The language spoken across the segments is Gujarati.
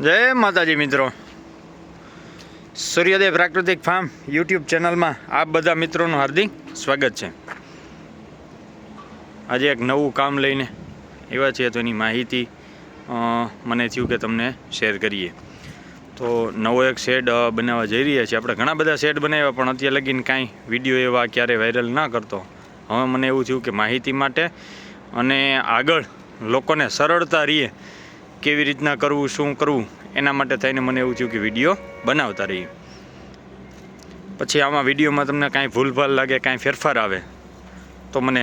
જય માતાજી મિત્રો, સૂર્યોદય પ્રાકૃતિક ફાર્મ યુટ્યુબ ચેનલમાં આપ બધા મિત્રોનું હાર્દિક સ્વાગત છે। આજે એક નવું કામ લઈને એવા છે તો એની માહિતી મને થયું કે તમને શેર કરીએ। તો નવો એક શેડ બનાવવા જઈ રહ્યા છીએ। આપણે ઘણા બધા શેડ બનાવ્યા પણ અત્યારે લગીને કાંઈ વિડીયો એવા ક્યારે વાયરલ ના કરતો। હવે મને એવું થયું કે માહિતી માટે અને આગળ લોકોને સરળતા રહીએ કેવી રીતના કરવું, શું કરવું, એના માટે થઈને મને એવું થયું કે વિડીયો બનાવતા રહીએ। પછી આમાં વિડીયોમાં તમને કાંઈ ભૂલભાલ લાગે, કાંઈ ફેરફાર આવે તો મને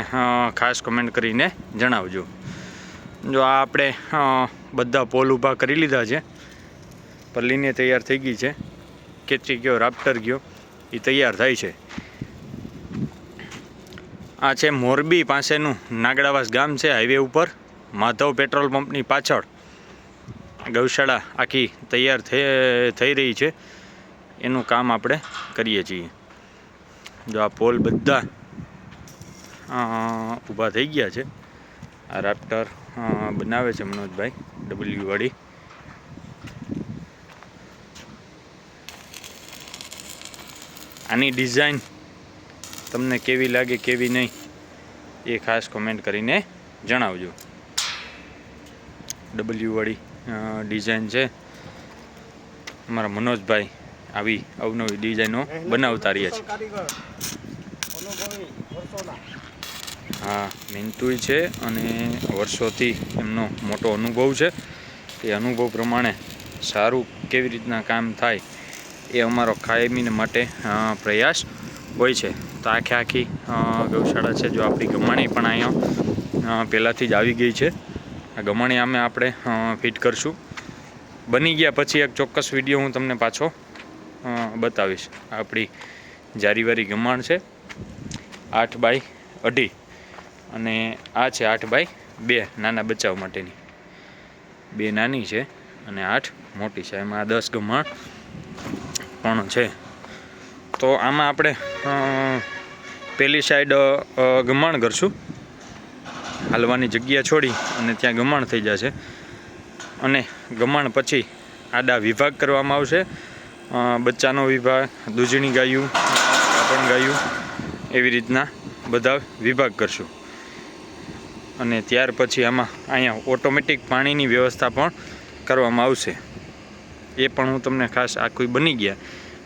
ખાસ કમેન્ટ કરીને જણાવજો। જો આ આપણે બધા પોલ ઊભા કરી લીધા છે, પલ્લીને તૈયાર થઈ ગઈ છે, કેચરી ગયો, રાપ્ટર ગયો, એ તૈયાર થાય છે। આ છે મોરબી પાસેનું નાગડાવાસ ગામ છે, હાઈવે ઉપર માધવ પેટ્રોલ પંપની પાછળ ગૌશાળા આખી તૈયાર થઈ રહી છે, એનું કામ આપણે કરીએ છીએ। જો આ પોલ બધા ઊભા થઈ ગયા છે। આ રાપ્ટર બનાવે છે મનોજભાઈ ડબલ્યુ વાળી। આની ડિઝાઇન તમને કેવી લાગે કેવી નહીં એ ખાસ કોમેન્ટ કરીને જણાવજો। ડબલ્યુ વાળી ડિઝાઇન છે, અમારા મનોજભાઈ આવી અવનવી ડિઝાઇનો બનાવતા રહ્યા છે। હા, મહેનતુય છે અને વર્ષોથી એમનો મોટો અનુભવ છે। એ અનુભવ પ્રમાણે સારું કેવી રીતના કામ થાય એ અમારો કાયમી માટે પ્રયાસ હોય છે। તો આખી ગૌશાળા છે। જો આપણી ગમાણી પણ અહીંયા પહેલાંથી જ આવી ગઈ છે। આ ગમાણી આપણે ફિટ કરશું। બની ગયા પછી એક ચોક્કસ વિડીયો હું તમને પાછો બતાવીશ। આપણી જારીવારી ગમાણ છે 8x2 અને આ છે 8x2 નાના બચ્ચાઓ માટેની। 2 નાની છે અને 8 મોટી છે, એમાં 10 ગમાણ પણ છે। તો આમાં આપણે પેલી સાઈડ ગમાણ કરશું, હાલવાની જગ્યા છોડી અને ત્યાં ગમાણ થઈ જશે અને ગમાણ પછી આડા વિભાગ કરવામાં આવશે। બચ્ચાનો વિભાગ, દૂધણી ગાયું, ગાભણ ગાયું, એવી રીતના બધા વિભાગ કરશું। અને ત્યાર પછી અહીંયા ઓટોમેટિક પાણીની વ્યવસ્થા પણ કરવામાં આવશે। એ પણ હું તમને ખાસ આખું બની ગયા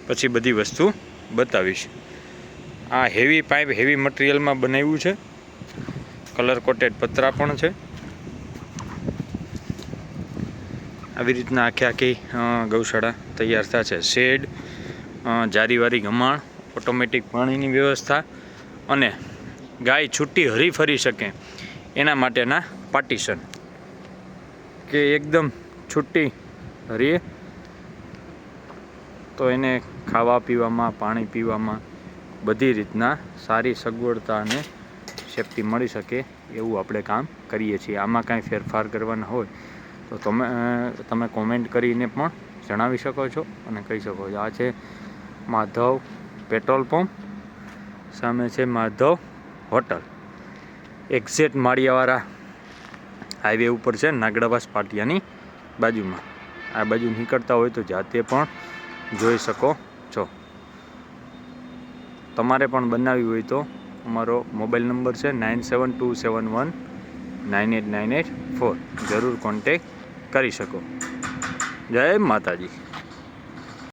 પછી બધી વસ્તુ બતાવીશ। આ હેવી પાઇપ, હેવી મટીરિયલમાં બનાવ્યું છે, કલર કોટેડ પતરા પણ છે। આવી રીતના આખી ગૌશાળા તૈયાર થશે। શેડ, જારીવારી ગમાણ, ઓટોમેટિક પાણીની વ્યવસ્થા અને ગાય છૂટી હરી ફરી શકે એના માટેના પાર્ટીશન, કે એકદમ છૂટી હરીએ તો એને ખાવા પીવામાં, પાણી પીવામાં બધી રીતના સારી સગવડતા અને સેફટી મળી શકે એવું આપણે કામ કરીએ છીએ। આમાં કાંઈ ફેરફાર કરવાના હોય તો તમે કોમેન્ટ કરીને પણ જણાવી શકો છો અને કહી શકો છો। આ છે માધવ પેટ્રોલ પંપ, સામે છે માધવ હોટલ, એક્ઝેક્ટ માળિયાવાળા હાઈવે ઉપર છે, નાગડાવાસ પાટિયાની બાજુમાં। આ બાજુ નીકળતા હોય તો જાતે પણ જોઈ શકો છો। તમારે પણ બનાવવી હોય તો અમારો મોબાઈલ નંબર છે 9727198984, જરૂર કોન્ટેક કરી શકો। જય માતાજી।